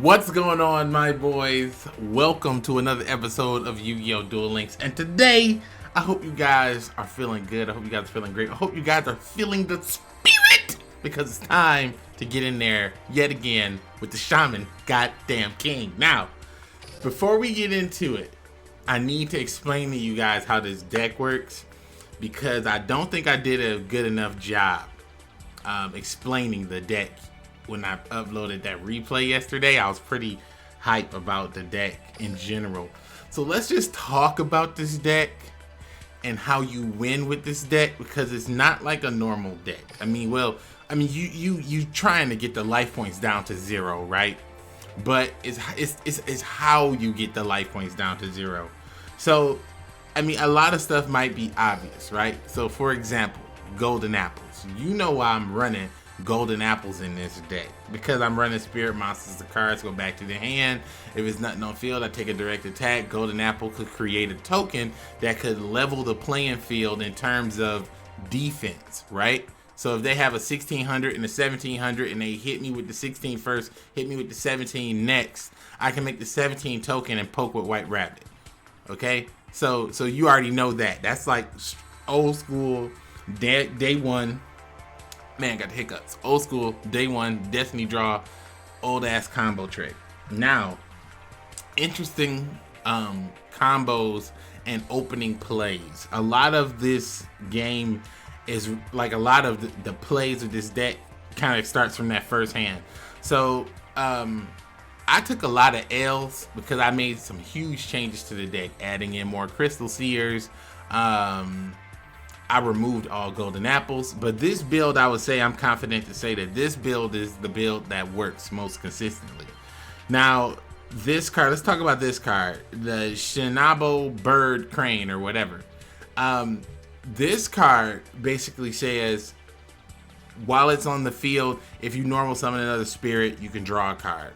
What's going on, my boys? Welcome to another episode of Yu-Gi-Oh! Duel Links. And today, I hope you guys are feeling good. I hope you guys are feeling great. I hope you guys are feeling the spirit, because it's time to get in there yet again with the Shaman Goddamn King. Now, before we get into it, I need to explain to you guys how this deck works, because I don't think I did a good enough job explaining the deck. When I uploaded that replay yesterday, I was pretty hype about the deck in general. So let's just talk about this deck and how you win with this deck, because it's not like a normal deck. You trying to get the life points down to 0, right? But it's how you get the life points down to 0. So a lot of stuff might be obvious, right? So for example, golden apples. You know why I'm running golden apples in this deck, because I'm running spirit monsters. The cards go back to the hand. If it's nothing on field, I take a direct attack. Golden apple could create a token that could level the playing field in terms of defense, right? So if they have a 1600 and a 1700 and they hit me with the 16 first, hit me with the 17 next, I can make the 17 token and poke with white rabbit. Okay, so you already know that. That's like old school day one. Man, got the hiccups. Old school, day one, Destiny draw, old ass combo trick. Now, interesting combos and opening plays. A lot of this game is like a lot of the plays of this deck kind of starts from that first hand. So, I took a lot of L's because I made some huge changes to the deck, adding in more Crystal Seers. I removed all golden apples, but this build, I would say, I'm confident to say that this build is the build that works most consistently. Now, this card, let's talk about this card, the Shinabo Bird Crane or whatever. This card basically says, while it's on the field, if you normal summon another spirit, you can draw a card.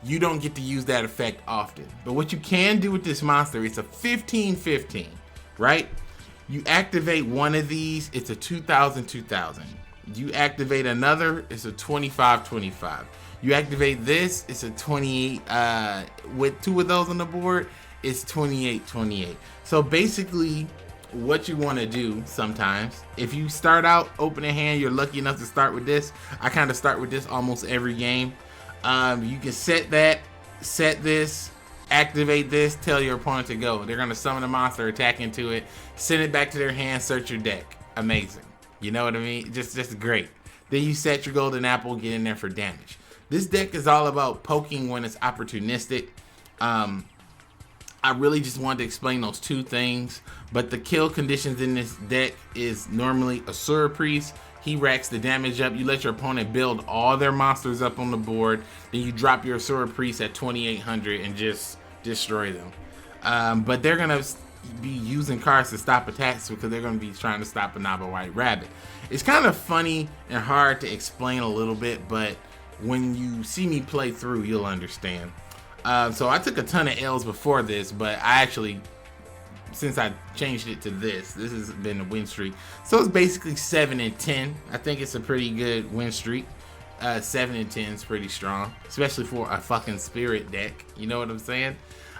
You don't get to use that effect often, but what you can do with this monster, it's a 15-15, right? You activate one of these, it's a 2000-2000. You activate another, it's a 25-25. You activate this, it's a 28. With two of those on the board, it's 28-28. So basically, what you want to do sometimes, if you start out open in hand, you're lucky enough to start with this. I kind of start with this almost every game. You can set this, activate this, tell your opponent to go. They're going to summon a monster, attack into it, send it back to their hand, search your deck. Amazing. You know what I mean? Just great. Then you set your golden apple, get in there for damage. This deck is all about poking when it's opportunistic. I really just wanted to explain those two things, but the kill conditions in this deck is normally a Asura Priest. He racks the damage up. You let your opponent build all their monsters up on the board. Then you drop your Asura Priest at 2800 and just destroy them. But they're going to be using cards to stop attacks because they're going to be trying to stop a Naba White Rabbit. It's kind of funny and hard to explain a little bit, but when you see me play through, you'll understand. So I took a ton of L's before this, but I actually, since I changed it to this has been a win streak. So it's basically 7-10. I think it's a pretty good win streak. 7-10 is pretty strong, especially for a fucking spirit deck. You know what I'm saying?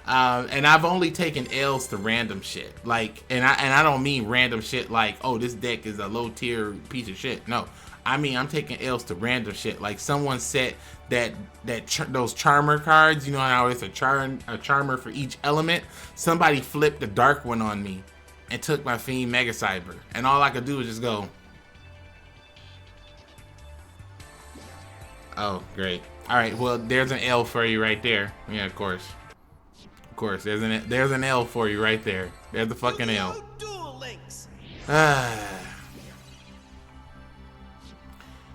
And I've only taken L's to random shit. Like, and I don't mean random shit like, oh, this deck is a low tier piece of shit. No, I mean I'm taking L's to random shit. Like someone set those charmer cards. You know how it's a charmer for each element. Somebody flipped the dark one on me and took my Fiend Mega Cyber, and all I could do was just go, oh, great. All right, well, there's an L for you right there. Yeah, of course. Of course, there's an L for you right there. There's the fucking L. Duel Links.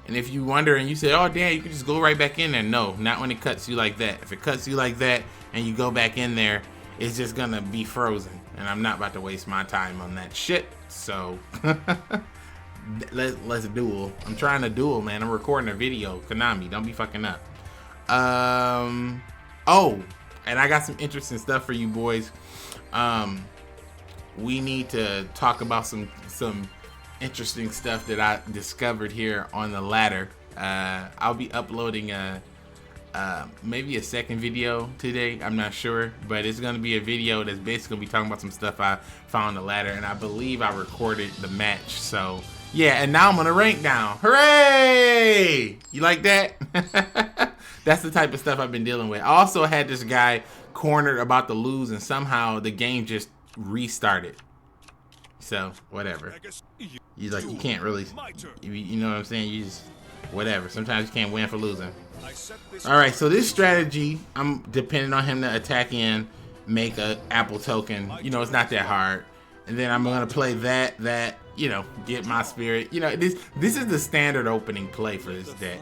And if you wonder and you say, oh, damn, you can just go right back in there. No, not when it cuts you like that. If it cuts you like that and you go back in there, it's just going to be frozen. And I'm not about to waste my time on that shit. So, let's duel. I'm trying to duel, man. I'm recording a video. Konami, don't be fucking up. Oh, and I got some interesting stuff for you boys. We need to talk about some interesting stuff that I discovered here on the ladder. I'll be uploading a maybe a second video today. I'm not sure, but it's gonna be a video that's basically gonna be talking about some stuff I found on the ladder, and I believe I recorded the match. So yeah, and now I'm gonna rank down. Hooray! You like that? That's the type of stuff I've been dealing with. I also had this guy cornered about to lose, and somehow the game just restarted. So whatever. You like, you can't really, you know what I'm saying? You just, whatever. Sometimes you can't win for losing. All right, so this strategy, I'm depending on him to attack in, make a apple token. You know, it's not that hard. And then I'm gonna play that, you know, get my spirit. You know, this is the standard opening play for this deck.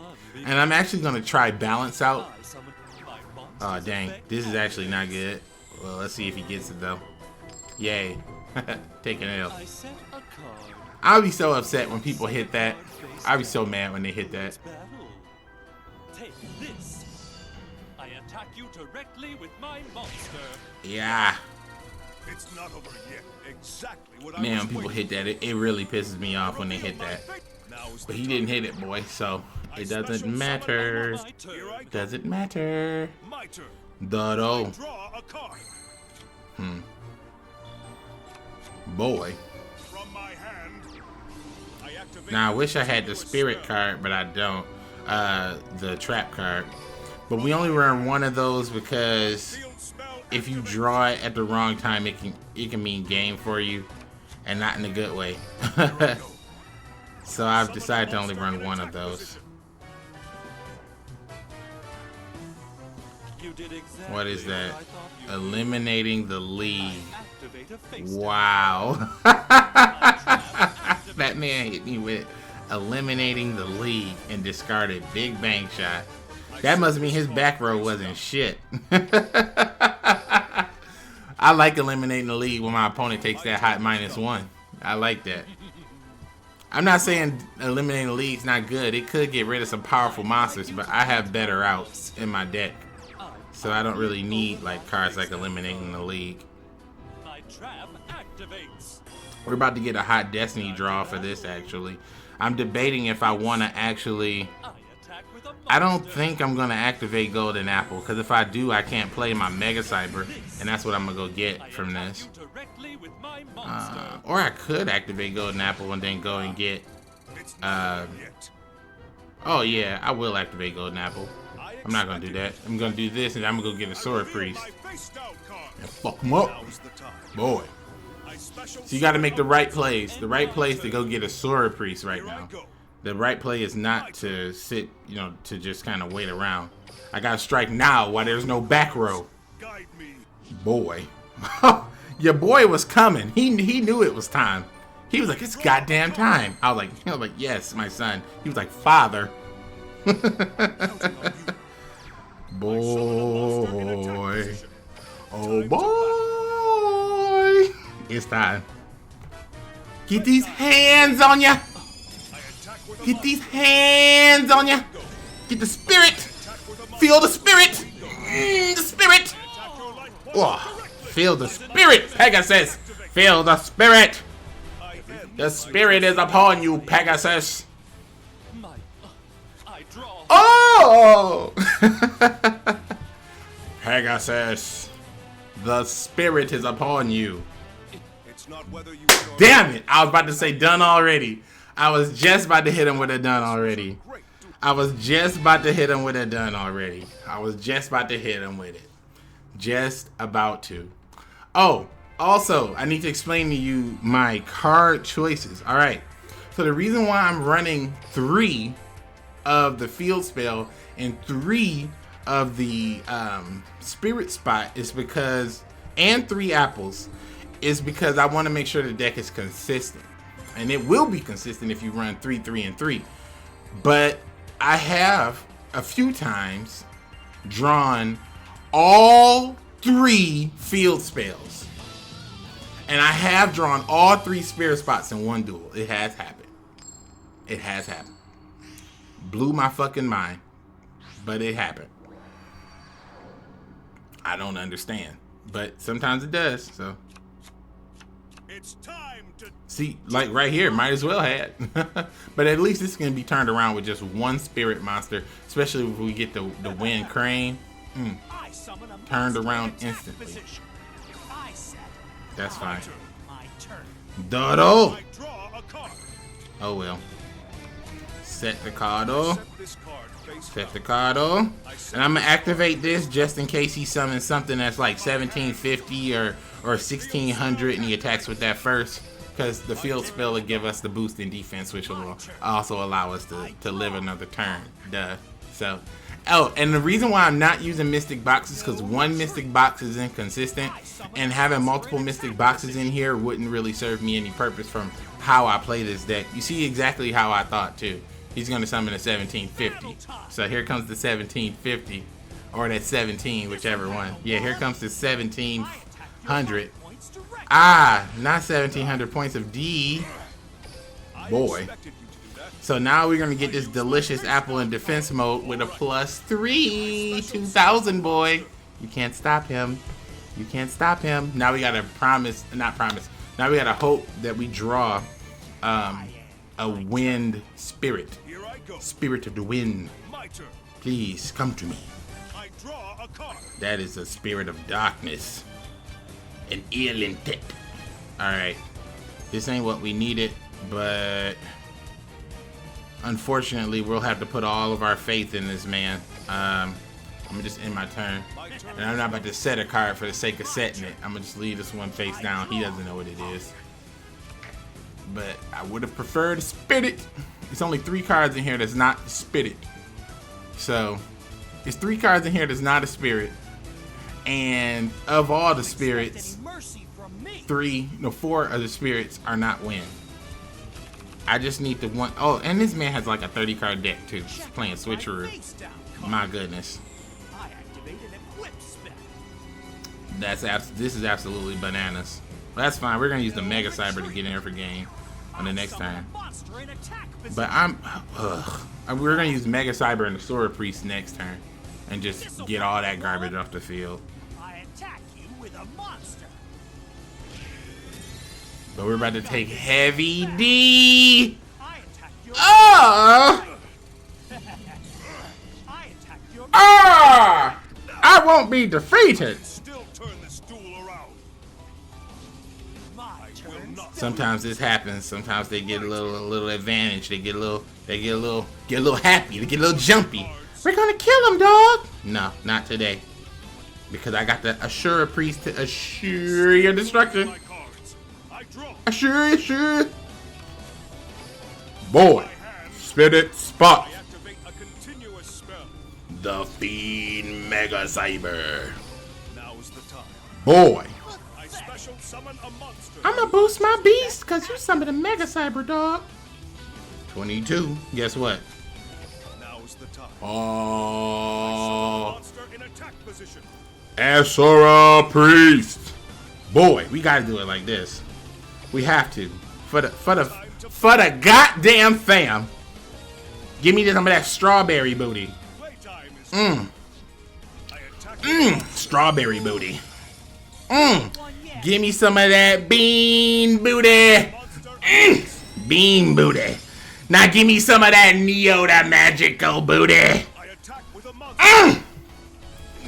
And I'm actually gonna try balance out. Oh dang, this is actually not good. Well, let's see if he gets it though. Yay. Taking it out. I'll be so upset when people hit that. I'll be so mad when they hit that. Take this. I attack you directly with my monster. Yeah. It's not over yet. Exactly what Man, when people hit that, it really pisses me off when they hit that. But he didn't hit it, boy, so it doesn't matter. Doesn't matter. Dodo. Boy. Now I wish I had the spirit card, but I don't. The trap card. But we only run one of those because if you draw it at the wrong time, it can mean game for you, and not in a good way. So I've decided to only run one of those. What is that? Eliminating the league. Wow. That man hit me with eliminating the league and discarded big bang shot. That must mean his back row wasn't shit. I like eliminating the league when my opponent takes that hot -1. I like that. I'm not saying eliminating the league's not good. It could get rid of some powerful monsters, but I have better outs in my deck. So I don't really need like cards like eliminating the league. My trap activates. We're about to get a hot Destiny draw for this actually. I'm debating if I want to actually... I don't think I'm going to activate Golden Apple, because if I do, I can't play my Mega Cyber, and that's what I'm going to go get from this. Or I could activate Golden Apple and then go and get... oh yeah, I will activate Golden Apple. I'm not going to do that. I'm going to do this, and I'm going to go get a Sword Priest. And fuck him up. Boy. So you got to make the right plays. The right place to go get a Sword Priest right now. The right play is not to sit, you know, to just kind of wait around. I got to strike now while there's no back row. Boy. Your boy was coming. He knew it was time. He was like, it's goddamn time. I was like, yes, my son. He was like, father. Boy. Oh, boy. It's time. Get these hands on ya. Get these hands on ya. Get the spirit. Feel the spirit. The spirit. Oh, feel the spirit, Pegasus. Feel the spirit. The spirit is upon you, Pegasus. Oh! Pegasus. The spirit is upon you. Damn it. I was about to say done already. I was just about to hit him with a done already. I was just about to hit him with a done already. I was just about to hit him with it. Just about to. Oh, also, I need to explain to you my card choices. All right. So the reason why I'm running 3 of the field spell and 3 of the spirit spot is because, and 3 apples, is because I want to make sure the deck is consistent. And it will be consistent if you run 3, 3, and 3. But I have a few times drawn all 3 field spells. And I have drawn all 3 spirit spots in one duel. It has happened. It has happened. Blew my fucking mind. But it happened. I don't understand. But sometimes it does, so. It's time to See, like right here, might as well had. But at least this can be turned around with just one spirit monster, especially if we get the wind crane. I summon a Turned monster around in attack instantly. position. I set That's fine. my turn. Dodo. I draw a card. Oh well. Set the cardo. Set this card face Set the down. cardo. And I'm gonna activate this just in case he summons something that's like 1750 or 1600 and he attacks with that first. Because the field spell will give us the boost in defense, which will also allow us to live another turn. Duh. So, oh, and the reason why I'm not using mystic boxes because one mystic box is inconsistent, and having multiple mystic boxes in here wouldn't really serve me any purpose from how I play this deck. You see exactly how I thought too. He's gonna summon a 1750. So here comes the 1750, or that 17, whichever one. Yeah, here comes the 1700. Ah, not 1700 points of D. Boy. Expected you to do that. So now we're gonna get this delicious apple in defense mode with a +3, 2000 boy. You can't stop him. You can't stop him. Now we gotta not promise. Now we gotta hope that we draw a wind spirit. Here I go. Spirit of the wind. My turn. Please come to me. I draw a card. That is a spirit of darkness. An ill intent. Alright. This ain't what we needed, but unfortunately we'll have to put all of our faith in this man. I'm gonna just end my turn. And I'm not about to set a card for the sake of setting it. I'm gonna just leave this one face down. He doesn't know what it is. But I would have preferred spirit. It's only 3 cards in here that's not spirit. So it's 3 cards in here that's not a spirit. And of all the spirits, Mercy from me. 4 of the spirits are not wind. I just need the one. Oh, and this man has like a 30 card deck too. He's playing switcheroo. My goodness. I activate an equip spell. This is absolutely bananas. That's fine. We're gonna use the Mega Cyber to get in there for game on the next turn. Monster in attack position. But we're gonna use Mega Cyber and the Sword Priest next turn, and just get all that garbage off the field. I attack you with a monster. But we're about to take heavy D. I attack your. Ah! I attack your. Ah! I won't be defeated. Still turn this duel around. My Will turn. not. Sometimes this happens. Sometimes they get a little advantage. They get a little happy. They get a little jumpy. We're gonna kill him, dog. No, not today. Because I got the Assura Priest to assure your destruction. My cards. I draw. Assure. Boy, spirit spot. I activate a continuous spell. The Fiend Mega Cyber. Now is the time. Boy, I special summon a monster. I'm gonna boost my beast because you summoned a Mega Cyber, dog. 22. Guess what? Now is the time. Oh, Monster in attack position. Assura Priest. Boy, we gotta do it like this. We have to. For the goddamn fam. Give me some of that strawberry booty. Playtime is. Mmm. I attack. Strawberry booty. Give me some of that bean booty. Monster. Bean booty. Now give me some of that Neo the Magical booty. I attack with a monster.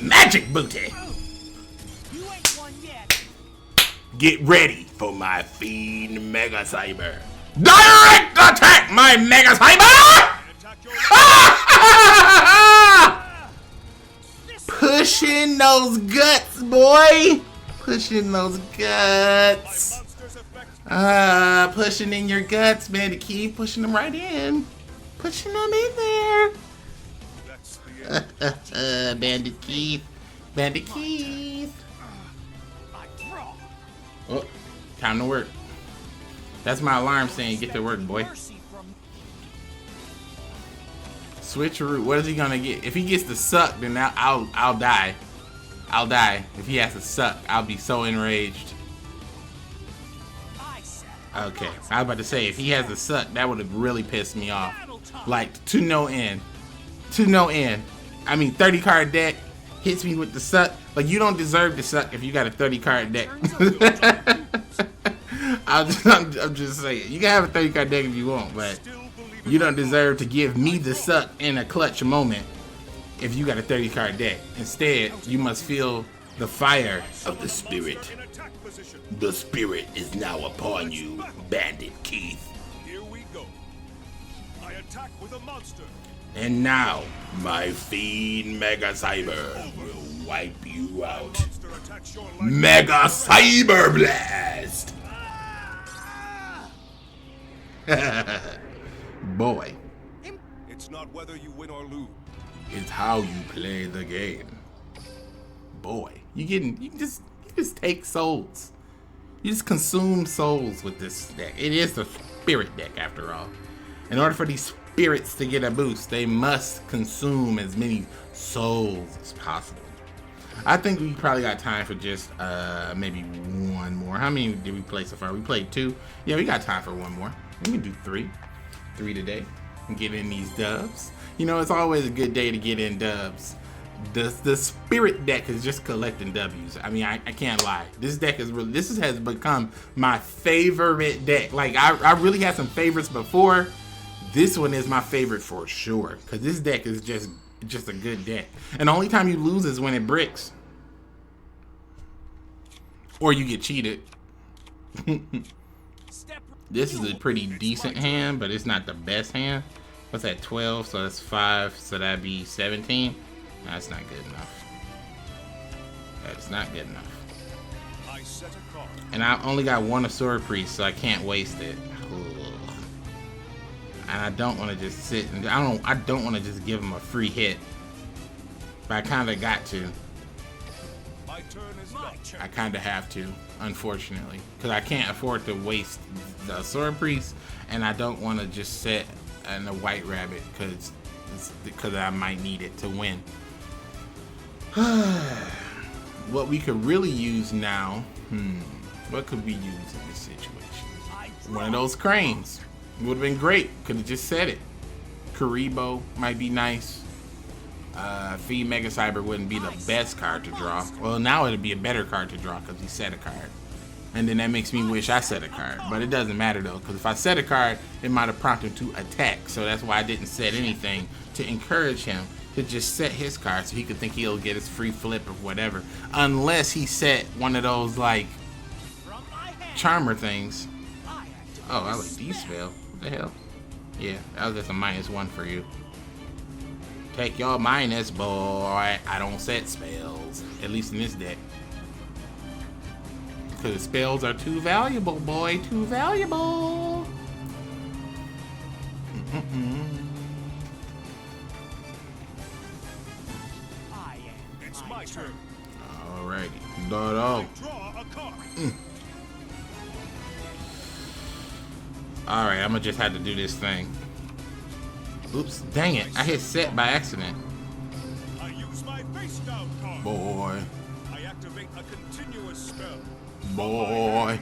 Magic booty. You ain't won yet. Get ready for my Fiend Mega Cyber. Direct attack, my Mega Cyber! Attack your. Pushing those guts, boy. Pushing those guts. Monster's effect. Pushing in your guts, man. To keep pushing them right in. Pushing them in there. That's the end. Bandit Keith. Bandit Keith. I draw. Oh, time to work. That's my alarm saying get to work, boy. Mercy from. Switcheroo. What is he gonna get? If he gets to suck, then I'll die. I'll die. If he has to suck, I'll be so enraged. I set. Okay, I was about to say if he has to suck, that would have really pissed me off. Like to no end. To no end. I mean, 30 card deck hits me with the suck. Like you don't deserve to suck if you got a 30 card deck. I'm just saying. You can have a 30 card deck if you want, but you don't deserve to give me the suck in a clutch moment if you got a 30 card deck. Instead, you must feel the fire of the spirit. The spirit is now upon you, Bandit Keith. Here we go. I attack with a monster. And now, my fiend Mega Cyber will wipe you out. Monster attacks your life. Mega Cyber Blast! Boy, It's not whether you win or lose. it's how you play the game. Boy, you just take souls. You just consume souls with this deck. It is the spirit deck after all. In order for these spirits to get a boost, they must consume as many souls as possible. I think we probably got time for just maybe one more. How many did we play so far? We played 2. Yeah, we got time for one more. We can do 3 today and get in these dubs. You know, it's always a good day to get in dubs. The spirit deck is just collecting W's. I mean, I can't lie. This deck is really, has become my favorite deck. Like I really had some favorites before. This one is my favorite for sure, because this deck is just a good deck. And the only time you lose is when it bricks. Or you get cheated. This is a pretty decent hand, but it's not the best hand. What's that, 12? So that's 5, so that'd be 17. That's not good enough. That's not good enough. I set a card. And I only got 1 Asura Priest, so I can't waste it. Ugh. And I don't want to just sit and I don't want to just give him a free hit. But I kind of got to. My turn is my turn. I kind of have to, unfortunately, because I can't afford to waste the Asura Priest, and I don't want to just sit in a White Rabbit because I might need it to win. What we could really use now, what could we use in this situation? One of those cranes. Would have been great. Could have just said it. Karibo might be nice. Fiend Mega Cyber wouldn't be the best card to draw. Well, now it'd be a better card to draw because he set a card. And then that makes me wish I set a card. But it doesn't matter though, because if I set a card, it might have prompted him to attack. So that's why I didn't set anything to encourage him to just set his card so he could think he'll get his free flip or whatever. Unless he set one of those like charmer things. Oh, I like these spell. What the hell? Yeah, that was just a -1 for you. Take your minus, boy. I don't set spells. At least in this deck. Because spells are too valuable, boy. Too valuable. It's my turn. Alrighty. Dodo. Draw a card. Alright, I'm gonna just have to do this thing. Oops, dang it. I hit set by accident. I use my face down card. Boy. I activate a continuous spell. Boy.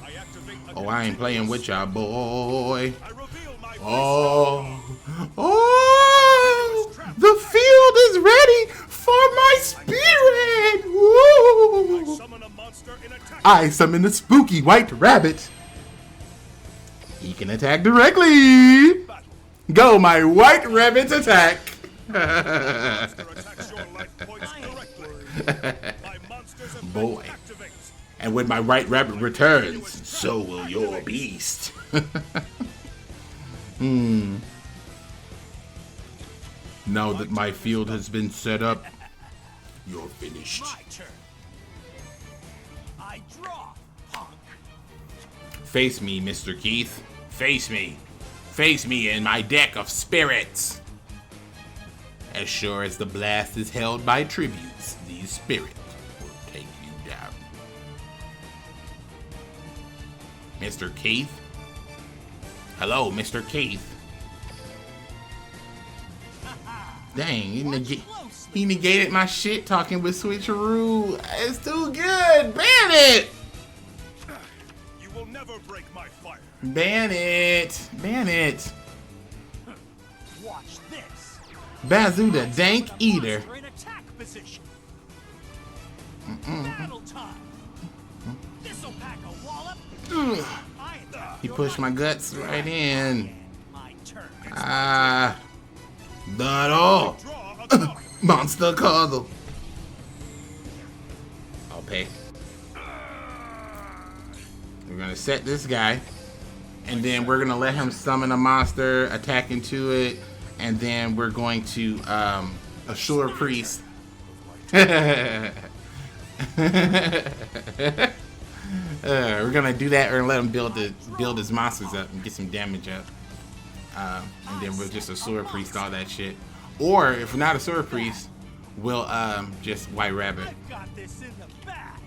I activate a Oh, I ain't playing with y'all, boy. I reveal my face Oh. Oh. The field is ready for my spirit. I Woo. summon a monster in attack. I summon a spooky white rabbit. He can attack directly. Go, my white rabbit, attack. Monster attacks your life points directly. My monster's effect Boy. activates. And when my white rabbit returns, so will your beast. Now that my field has been set up, you're finished. My turn. I draw, punk. Face me, Mr. Keith. Face me. Face me in my deck of spirits. As sure as the blast is held by tributes, these spirits will take you down. Mr. Keith? Hello, Mr. Keith. Dang, he negated my shit talking with Switcheroo. It's too good. Ban it! You will never break my fire. Ban it. Ban it. Watch this. Bazoo the Dank Eater. Monster in attack position. Battle time. This'll pack a wallop. He pushed my guts right in. My turn. Ah, not all. Draw a card. Monster cuddle. I'll pay. We're gonna set this guy, and then we're gonna let him summon a monster, attack into it, and then we're going to assure priest. We're gonna do that, or let him build his monsters up and get some damage up, and then we'll just assure priest all that shit. Or if we're not assure priest, we'll just white rabbit. Got this in the bag.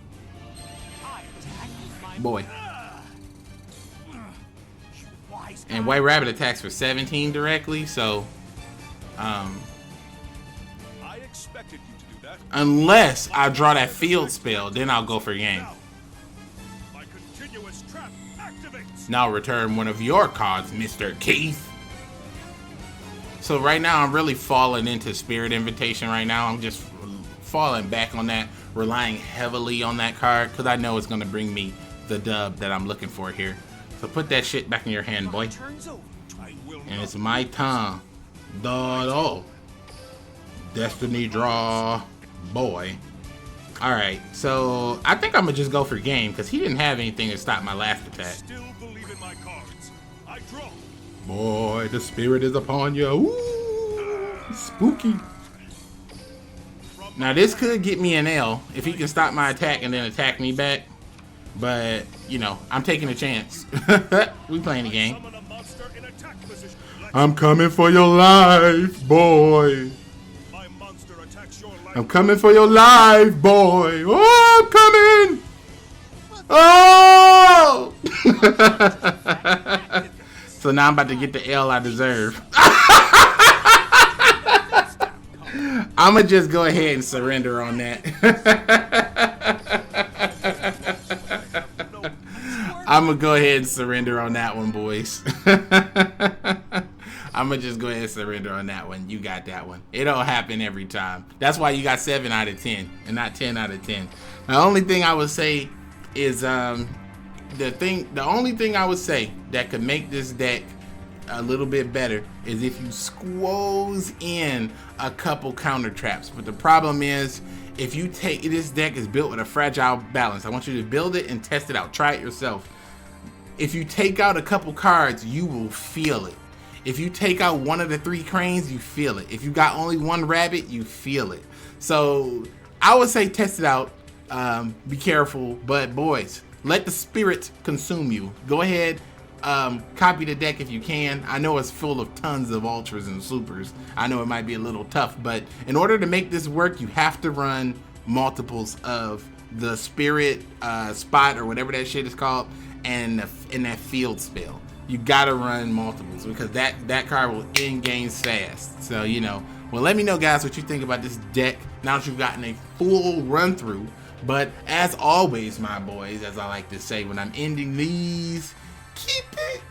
I attack my Boy. wise And white rabbit attacks for 17 directly, so I expected you to do that. unless I draw that field spell, then I'll go for game. Now, my continuous trap activates. Now return one of your cards, Mr. Keith. So right now I'm really falling into Spirit Invitation right now. I'm just falling back on that, relying heavily on that card, because I know it's going to bring me the dub that I'm looking for here. So put that shit back in your hand, boy. turns over. I will And not. it's my turn. Dodo. Destiny draw. Boy. Alright, so I think I'm going to just go for game, because he didn't have anything to stop my last attack. Still believe in my cards. I draw. Boy, the spirit is upon you. Ooh, spooky. Now this could get me an L if he can stop my attack and then attack me back. But, you know, I'm taking a chance. We playing the game. Summon a monster in attack position. I'm coming for your life, boy. My monster attacks your life. I'm coming for your life, boy. Oh, I'm coming. Oh! So now I'm about to get the L I deserve. I'm going to just go ahead and surrender on that. I'm going to go ahead and surrender on that one, boys. I'm going to just go ahead and surrender on that one. You got that one. It don't happen every time. That's why you got 7 out of 10 and not 10 out of 10. The only thing I would say is the only thing I would say that could make this deck a little bit better is if you squeeze in a couple counter traps. But the problem is, if you take this deck is built with a fragile balance. I want you to build it and test it out. Try it yourself. If you take out a couple cards, you will feel it. If you take out one of the 3 cranes, you feel it. If you got only 1 rabbit, you feel it. So I would say test it out. Be careful, but boys, let the spirit consume you. Go ahead, copy the deck if you can. I know it's full of tons of ultras and supers. I know it might be a little tough, but in order to make this work, you have to run multiples of the spirit spot or whatever that shit is called, and that field spell. You gotta run multiples because that card will end games fast. So, you know, well, let me know, guys, what you think about this deck now that you've gotten a full run through. But as always, my boys, as I like to say when I'm ending these, keep it